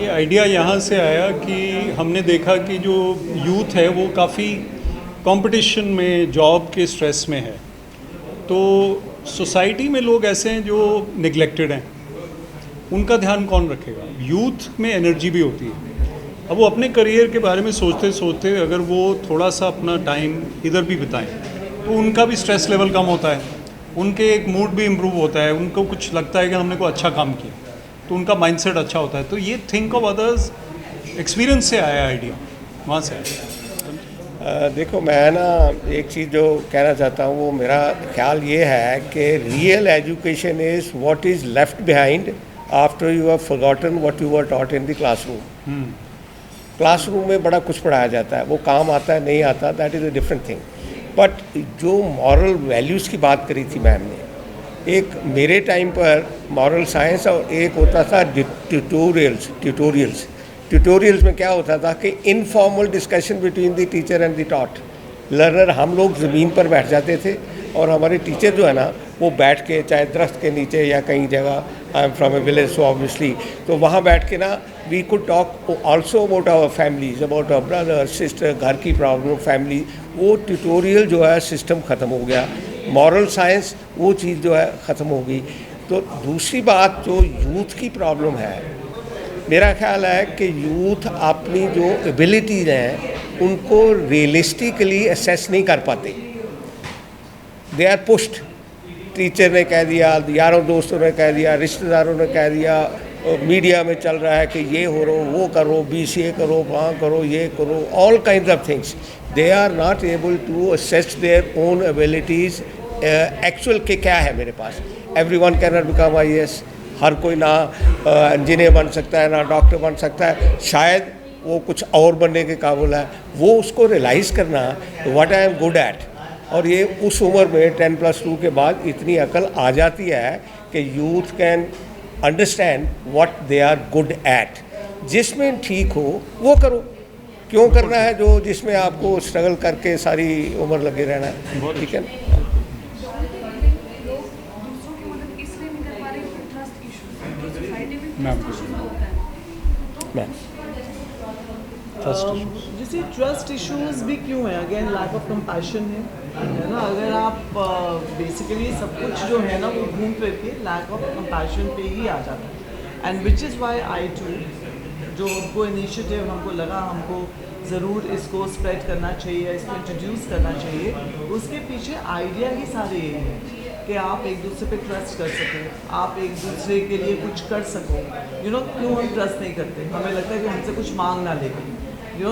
ये आइडिया यहाँ से आया कि हमने देखा कि जो यूथ है वो काफ़ी कंपटीशन में, जॉब के स्ट्रेस में है। तो सोसाइटी में लोग ऐसे हैं जो निगलेक्टेड हैं, उनका ध्यान कौन रखेगा। यूथ में एनर्जी भी होती है, अब वो अपने करियर के बारे में सोचते सोचते अगर वो थोड़ा सा अपना टाइम इधर भी बिताएं तो उनका भी स्ट्रेस लेवल कम होता है, उनके एक मूड भी इम्प्रूव होता है, उनको कुछ लगता है कि हमने को अच्छा काम किया तो उनका माइंडसेट अच्छा होता है। तो ये थिंक ऑफ अदर्स एक्सपीरियंस से आया आइडिया, वहाँ से आया। देखो, मैं ना एक चीज़ जो कहना चाहता हूँ वो मेरा ख्याल ये है कि real education is what is left behind after you have forgotten what you were taught in the classroom. Classroom में बड़ा कुछ पढ़ाया जाता है, वो काम आता है नहीं आता, that is a different thing. But जो मॉरल वैल्यूज़ की बात करी थी मैम ने, एक मेरे टाइम पर मॉरल साइंस और एक होता था ट्यूटोरियल्स में क्या होता था कि informal discussion between the teacher and the taught learner. हम लोग ज़मीन पर बैठ जाते थे और हमारे टीचर जो है ना वो बैठ के, चाहे दरख्त के नीचे या कहीं जगह, I am from a village so obviously, तो वहाँ बैठ के ना we could talk also about our families, about our brother sister, घर की प्रॉब्लम, फैमिली। वो ट्यूटोरियल जो है सिस्टम ख़त्म हो गया, मॉरल साइंस वो चीज़ जो है ख़त्म हो गई। तो दूसरी बात जो यूथ की प्रॉब्लम है, मेरा ख्याल है कि यूथ अपनी जो एबिलिटीज़ हैं उनको रियलिस्टिकली असेस नहीं कर पाते। दे आर पुश्ड, टीचर ने कह दिया, यारों दोस्तों ने कह दिया, रिश्तेदारों ने कह दिया, मीडिया में चल रहा है कि ये हो रो, वो करो, BCA करो, वहाँ करो, ये करो, all kind of things. They are not able to assess their own abilities. Actual के क्या है मेरे पास। Everyone can not become IAS, हर कोई ना इंजीनियर बन सकता है, ना डॉक्टर बन सकता है, शायद वो कुछ और बनने के काबिल है। वो उसको रियलाइज़ करना what I am good at, और ये उस उम्र में 10+2 के बाद इतनी अकल आ जाती है कि youth can understand what they are good at. जिसमें ठीक हो वो करो, क्यों करना है जो जिसमें आपको स्ट्रगल करके सारी उम्र लगे रहना है। ठीक है ना। जैसे ट्रस्ट इश्यूज भी क्यों है, अगेन लैक ऑफ कंपैशन है ना। अगर आप बेसिकली सब कुछ जो है ना वो घूम फिर के लैक ऑफ कंपैशन पे ही आ जाता है। And which is why I too जो हमको इनिशिएटिव हमको लगा हमको ज़रूर इसको स्प्रेड करना चाहिए, इसको इंट्रोड्यूस करना चाहिए, उसके पीछे आइडिया ही सारे यही है कि आप एक दूसरे पे ट्रस्ट कर सकें, आप एक दूसरे के लिए कुछ कर सको। क्यों हम ट्रस्ट नहीं करते, हमें लगता है कि हमसे कुछ मांग ना लेके।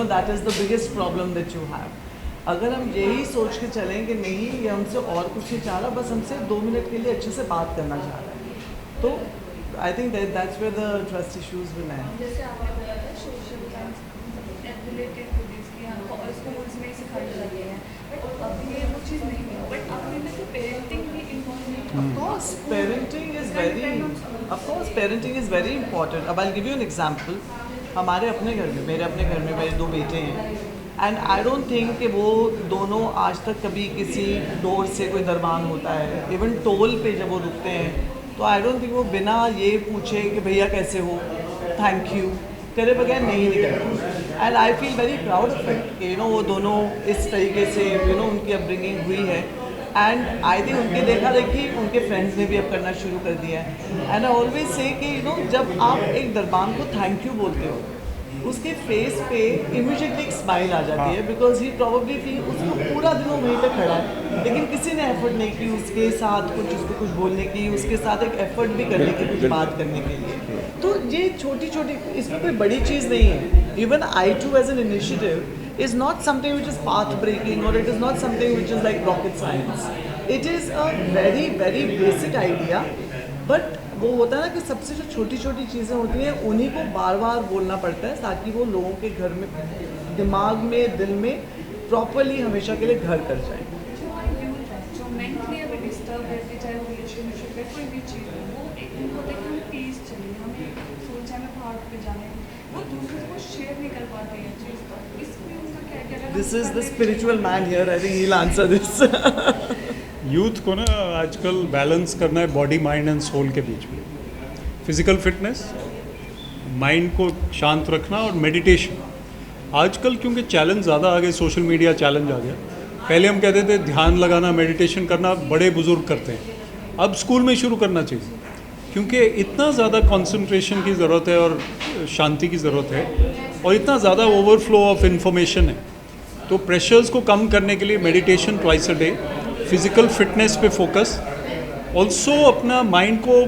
That is the biggest problem that you have. अगर हम यही सोच के चलें कि नहीं ये हमसे और कुछ नहीं चाह रहा, बस हमसे 2 मिनट के लिए अच्छे से बात करना चाह रहा है, तो I think that's where the trust issues will end. जैसे आपने बताया था social science related to this कि हमको स्कूल्स में सिखाई जाती है, बट अभी ये वो चीज़ नहीं है। बट आपने ना पेरेंटिंग भी important. Of course, parenting is very important. अब I'll give you an example. हमारे अपने घर में, मेरे अपने घर में मेरे 2 बेटे हैं, एंड आई डोंट थिंक कि वो दोनों आज तक कभी किसी डोर से कोई दरबान होता है, इवन टोल पे जब वो रुकते हैं तो आई डोंट थिंक वो बिना ये पूछे कि भैया कैसे हो, थैंक यू करे बगैर नहीं निकलते। And I feel very proud of it कि वो दोनों इस तरीके से उनकी अपब्रिंगिंग हुई है। एंड आई थिंक उनकी देखा देखी उनके फ्रेंड्स ने भी अब करना शुरू कर दिया है। एंड आई ऑलवेज से कि जब आप एक दरबान को थैंक यू बोलते हो, उसके फेस पे इमीडिएटली एक स्माइल आ जाती है, बिकॉज ही प्रॉबली फील उसको पूरा दिन वो वहीं पे खड़ा है, लेकिन किसी ने एफर्ट नहीं की उसके साथ उसको कुछ बोलने की, उसके साथ एक एफर्ट भी करने की, कुछ बात करने के लिए। तो ये छोटी छोटी, इसमें कोई बड़ी चीज़ नहीं है। Even I2 as an initiative is not something which is path breaking, or it is not something which is like rocket science. It is a very very basic idea, but वो होता है ना कि सबसे जो छोटी छोटी चीज़ें होती हैं उन्हीं को बार बार बोलना पड़ता है ताकि वो लोगों के घर में, दिमाग में, दिल में प्रॉपरली हमेशा के लिए घर कर जाए। जो मेंटली अभी डिस्टर्ब रहती, चाहे वो रिलेशनशिप है, कोई भी चीज़ है, वो एक दिन होता है कि हमें पीस चाहिए, हमें सोचा है पहाड़ पे जाने, वो दूसरे को शेयर नहीं कर पाते हैं चीज़। तो इसमें उनका क्या क्या, this is the spiritual man here, I think he will answer this. Youth को ना आजकल बैलेंस करना है बॉडी, माइंड एंड सोल के बीच में। फिजिकल फिटनेस, माइंड को शांत रखना और मेडिटेशन। आजकल क्योंकि चैलेंज ज़्यादा आ गए, सोशल मीडिया चैलेंज आ गया। पहले हम कहते थे ध्यान लगाना, मेडिटेशन करना बड़े बुजुर्ग करते हैं, अब स्कूल में शुरू करना चाहिए, क्योंकि इतना ज़्यादा कंसंट्रेशन की ज़रूरत है और शांति की ज़रूरत है, और इतना ज़्यादा ओवरफ्लो ऑफ इंफॉर्मेशन है। तो प्रेशर्स को कम करने के लिए meditation twice a day, physical fitness पे फोकस, ऑल्सो अपना माइंड को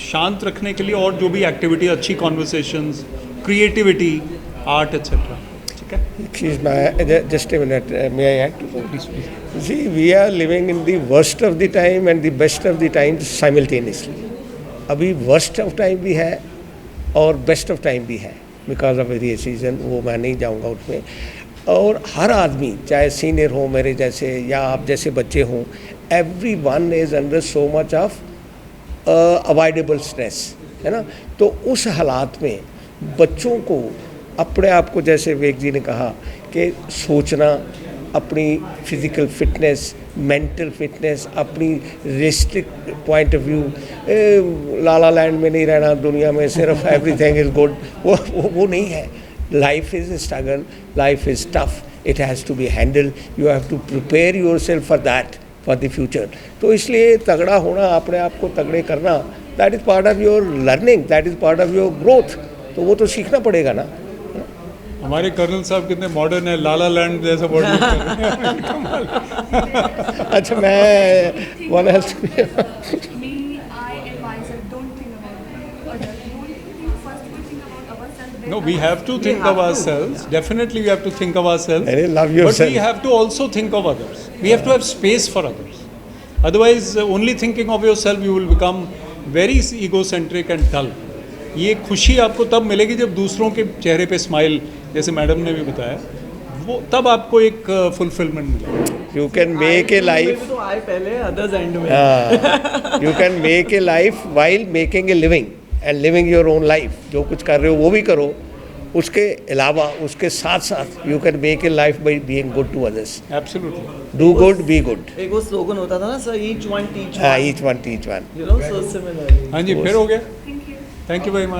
शांत रखने के लिए और जो भी एक्टिविटी, अच्छी कॉन्वर्सेशंस, क्रिएटिविटी, आर्ट एक्सेट्रा। ठीक है, Excuse my, just a minute, may I add? Please. See, we are living in the worst of the time and the best of the times simultaneously. अभी worst of time भी है और best of time भी है, because of various reason, वो मैं नहीं जाऊँगा उसमें। और हर आदमी, चाहे सीनियर हो मेरे जैसे या आप जैसे बच्चे हों, everyone is under so much of avoidable stress, है ना। तो उस हालात में बच्चों को अपने आप को, जैसे विवेक जी ने कहा कि सोचना, अपनी फिज़िकल फिटनेस, मेंटल फिटनेस, अपनी realistic point of view, Lala land में नहीं रहना, दुनिया में सिर्फ एवरीथिंग इज़ गुड, वो नहीं है। Life is struggle, life is tough, it has to be handle, you have to prepare your self for that, for the future. तो इसलिए तगड़ा होना, अपने आप को तगड़े करना, that is part of your learning, that is part of your growth. तो वो तो सीखना पड़ेगा ना। हमारे कर्नल साहब कितने मॉडर्न है, लाला लैंड जैसा वर्ड यूज़ कर रहे हैं। अच्छा, मैं one health Me, I and myself don't think about others. Don't think first we think about ourselves. then No, we have to think of ourselves. Definitely, we have to think of ourselves. Very love But yourself. we have to also think of others. We have to have space for others. Otherwise, only thinking of yourself, you will become very egocentric and dull. ये खुशी आपको तब मिलेगी जब दूसरों के चेहरे पे स्माइल, जैसे मैडम ने भी बताया, वो तब आपको एक फुलफिलमेंट मिलेगा। You can make a life, तो आए पहले अदर्स एंड में। You can make a life while making a living and living your own life. जो कुछ कर रहे हो वो भी करो, उसके अलावा उसके साथ साथ you can make a life by being good to others. Absolutely, do good, be good. एक वो स्लोगन होता था ना सर, ईच वन टीच हाँ, each one teach one. You know, so similarly. हाँ जी, फिर हो गया। Thank you. Thank you very much.